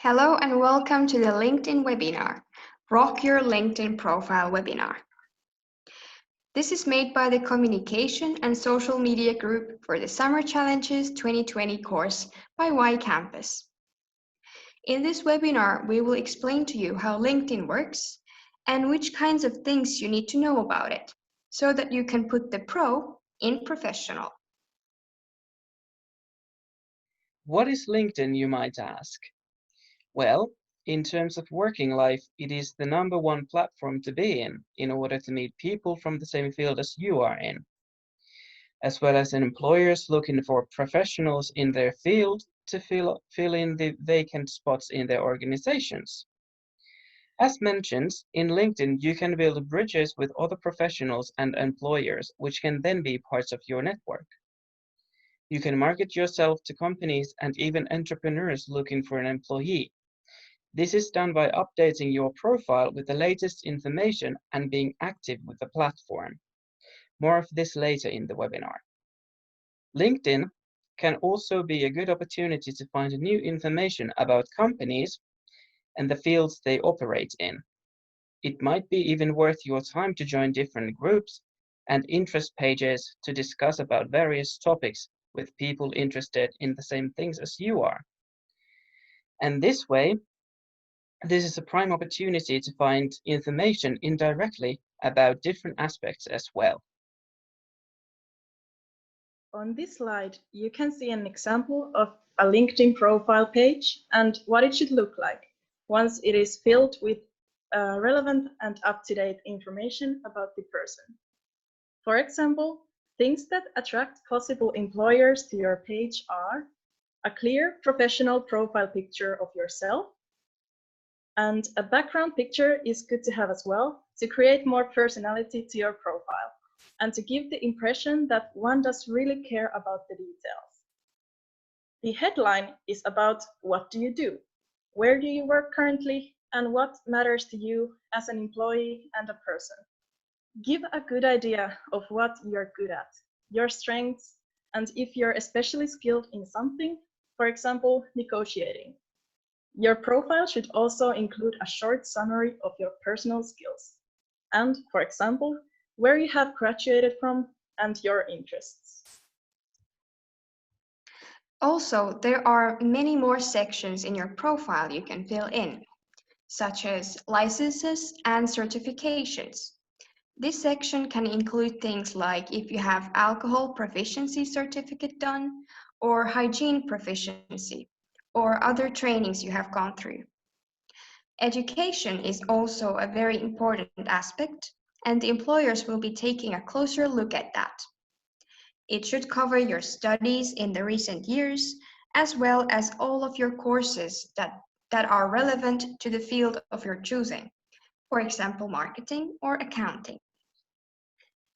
Hello and welcome to the LinkedIn webinar, Rock Your LinkedIn Profile webinar. This is made by the Communication and Social Media Group for the Summer Challenges 2020 course by Y-kampus. In this webinar, we will explain to you how LinkedIn works and which kinds of things you need to know about it, so that you can put the pro in professional. What is LinkedIn, you might ask? Well, in terms of working life, it is the #1 platform to be in order to meet people from the same field as you are in, as well as employers looking for professionals in their field to fill in the vacant spots in their organizations. As mentioned, in LinkedIn, you can build bridges with other professionals and employers, which can then be parts of your network. You can market yourself to companies and even entrepreneurs looking for an employee. This is done by updating your profile with the latest information and being active with the platform. More of this later in the webinar. LinkedIn can also be a good opportunity to find new information about companies and the fields they operate in. It might be even worth your time to join different groups and interest pages to discuss about various topics with people interested in the same things as you are. And this way, this is a prime opportunity to find information indirectly about different aspects as well. On this slide, you can see an example of a LinkedIn profile page and what it should look like once it is filled with relevant and up-to-date information about the person. For example, things that attract possible employers to your page are a clear professional profile picture of yourself, and a background picture is good to have as well to create more personality to your profile and to give the impression that one does really care about the details. The headline is about what do you do, where do you work currently, and what matters to you as an employee and a person. Give a good idea of what you're good at, your strengths, and if you're especially skilled in something, for example, negotiating. Your profile should also include a short summary of your personal skills and, for example, where you have graduated from and your interests. Also, there are many more sections in your profile you can fill in, such as licenses and certifications. This section can include things like if you have alcohol proficiency certificate done, or hygiene proficiency, or other trainings you have gone through. Education is also a very important aspect, and the employers will be taking a closer look at that. It should cover your studies in the recent years, as well as all of your courses that are relevant to the field of your choosing, for example, marketing or accounting.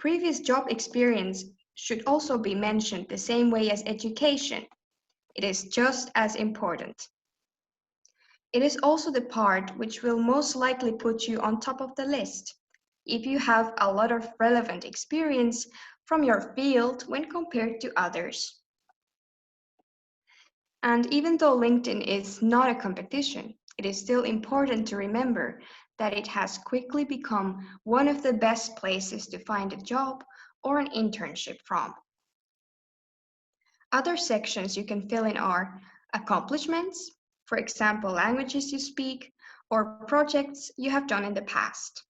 Previous job experience should also be mentioned the same way as education. It is just as important. It is also the part which will most likely put you on top of the list if you have a lot of relevant experience from your field when compared to others. And even though LinkedIn is not a competition, it is still important to remember that it has quickly become one of the best places to find a job or an internship from. Other sections you can fill in are accomplishments, for example, languages you speak, or projects you have done in the past.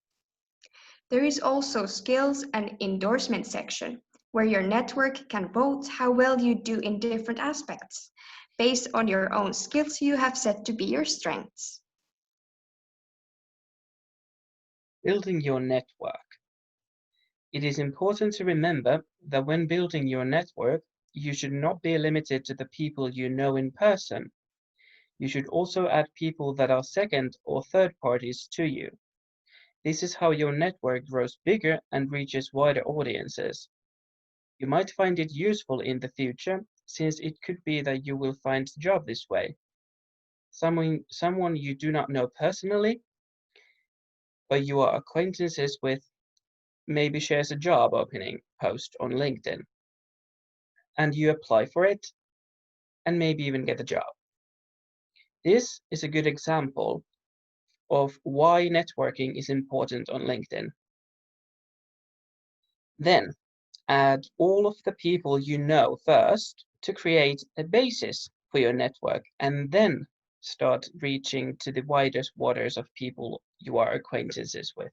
There is also skills and endorsement section, where your network can vote how well you do in different aspects, based on your own skills you have set to be your strengths. Building your network. It is important to remember that when building your network, you should not be limited to the people you know in person. You should also add people that are second or third parties to you. This is how your network grows bigger and reaches wider audiences. You might find it useful in the future, since it could be that you will find a job this way. Someone you do not know personally, but you are acquaintances with, maybe shares a job opening post on LinkedIn, and you apply for it and maybe even get a job. This is a good example of why networking is important on LinkedIn. Then, add all of the people you know first to create a basis for your network, and then start reaching to the widest waters of people you are acquaintances with.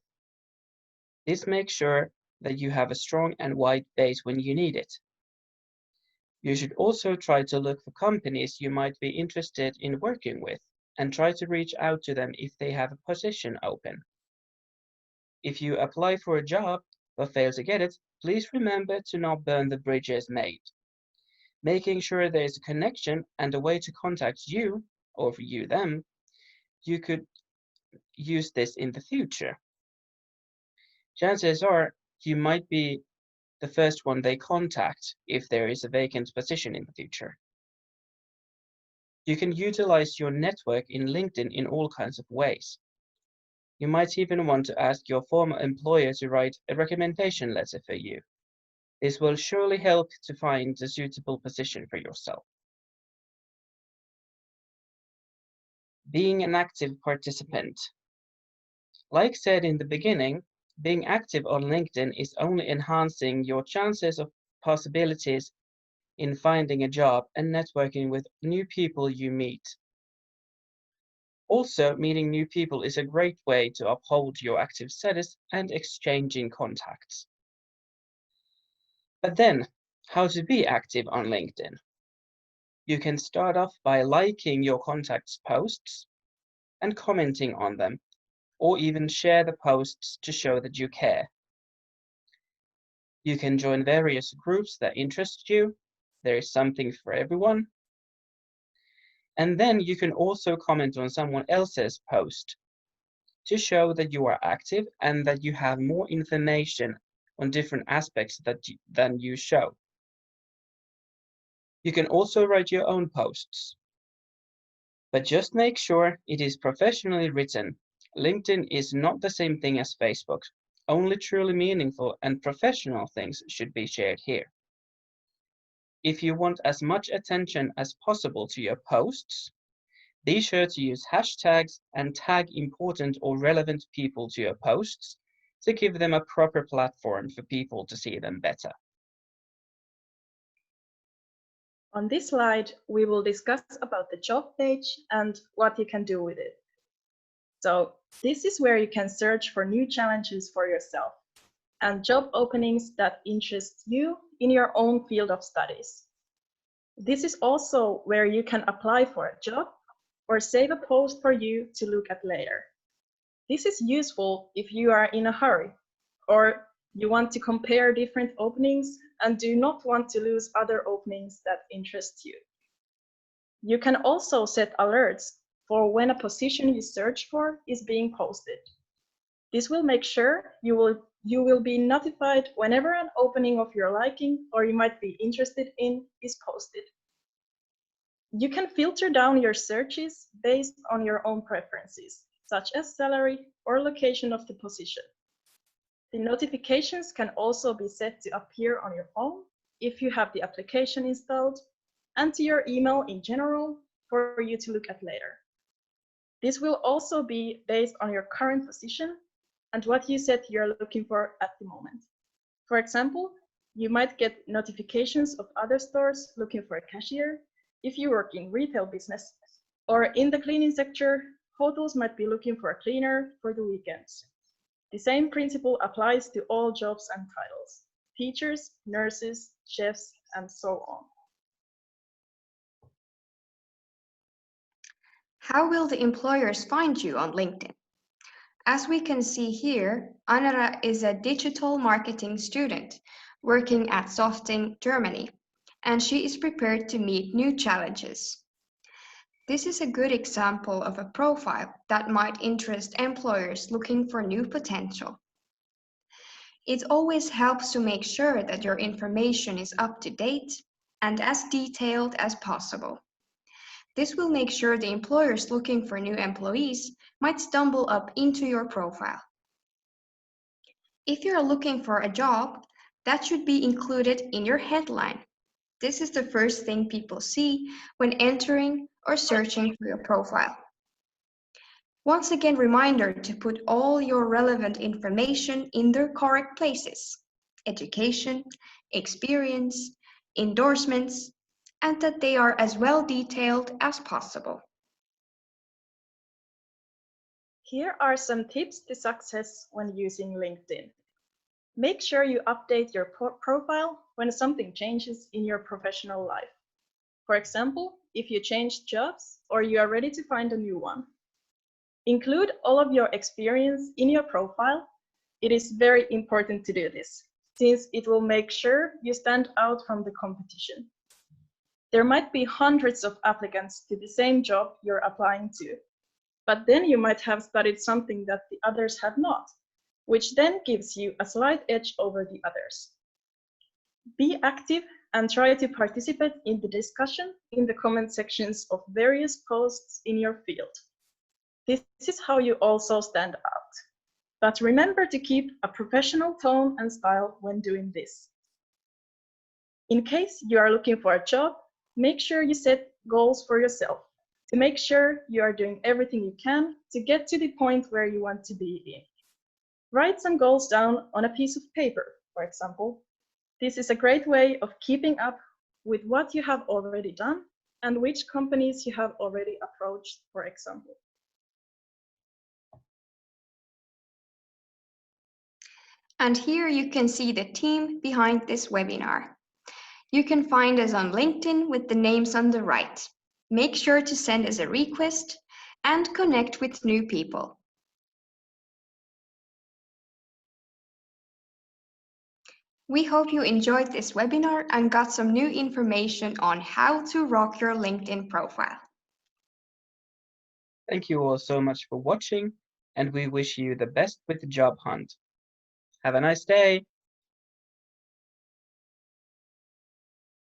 This makes sure that you have a strong and wide base when you need it. You should also try to look for companies you might be interested in working with and try to reach out to them if they have a position open. If you apply for a job but fail to get it, please remember to not burn the bridges made. Making sure there is a connection and a way to contact you, or you them, you could use this in the future. Chances are you might be the first one they contact if there is a vacant position in the future. You can utilize your network in LinkedIn in all kinds of ways. You might even want to ask your former employer to write a recommendation letter for you. This will surely help to find a suitable position for yourself. Being an active participant. Like said in the beginning, being active on LinkedIn is only enhancing your chances of possibilities in finding a job and networking with new people you meet. Also, meeting new people is a great way to uphold your active status and exchanging contacts. But then, how to be active on LinkedIn? You can start off by liking your contacts' posts and commenting on them, or even share the posts to show that you care. You can join various groups that interest you. There is something for everyone. And then you can also comment on someone else's post to show that you are active and that you have more information on different aspects than you show. You can also write your own posts, but just make sure it is professionally written. LinkedIn is not the same thing as Facebook. Only truly meaningful and professional things should be shared here. If you want as much attention as possible to your posts, be sure to use hashtags and tag important or relevant people to your posts to give them a proper platform for people to see them better. On this slide, we will discuss about the job page and what you can do with it. So this is where you can search for new challenges for yourself and job openings that interest you in your own field of studies. This is also where you can apply for a job or save a post for you to look at later. This is useful if you are in a hurry or you want to compare different openings and do not want to lose other openings that interest you. You can also set alerts for when a position you search for is being posted. This will make sure you will be notified whenever an opening of your liking or you might be interested in is posted. You can filter down your searches based on your own preferences, such as salary or location of the position. The notifications can also be set to appear on your phone if you have the application installed, and to your email in general for you to look at later. This will also be based on your current position and what you said you're looking for at the moment. For example, you might get notifications of other stores looking for a cashier if you work in retail business, or in the cleaning sector, hotels might be looking for a cleaner for the weekends. The same principle applies to all jobs and titles: teachers, nurses, chefs, and so on. How will the employers find you on LinkedIn? As we can see here, Anara is a digital marketing student working at Softing, Germany, and she is prepared to meet new challenges. This is a good example of a profile that might interest employers looking for new potential. It always helps to make sure that your information is up to date and as detailed as possible. This will make sure the employers looking for new employees might stumble up into your profile. If you're looking for a job, that should be included in your headline. This is the first thing people see when entering or searching for your profile. Once again, reminder to put all your relevant information in their correct places: education, experience, endorsements, and that they are as well detailed as possible. Here are some tips to success when using LinkedIn. Make sure you update your profile when something changes in your professional life. For example, if you changed jobs or you are ready to find a new one. Include all of your experience in your profile. It is very important to do this, since it will make sure you stand out from the competition. There might be hundreds of applicants to the same job you're applying to, but then you might have studied something that the others have not, which then gives you a slight edge over the others. Be active and try to participate in the discussion in the comment sections of various posts in your field. This is how you also stand out. But remember to keep a professional tone and style when doing this. In case you are looking for a job, make sure you set goals for yourself to make sure you are doing everything you can to get to the point where you want to be in. Write some goals down on a piece of paper, for example. This is a great way of keeping up with what you have already done and which companies you have already approached, for example. And here you can see the team behind this webinar. You can find us on LinkedIn with the names on the right. Make sure to send us a request and connect with new people. We hope you enjoyed this webinar and got some new information on how to rock your LinkedIn profile. Thank you all so much for watching, and we wish you the best with the job hunt. Have a nice day.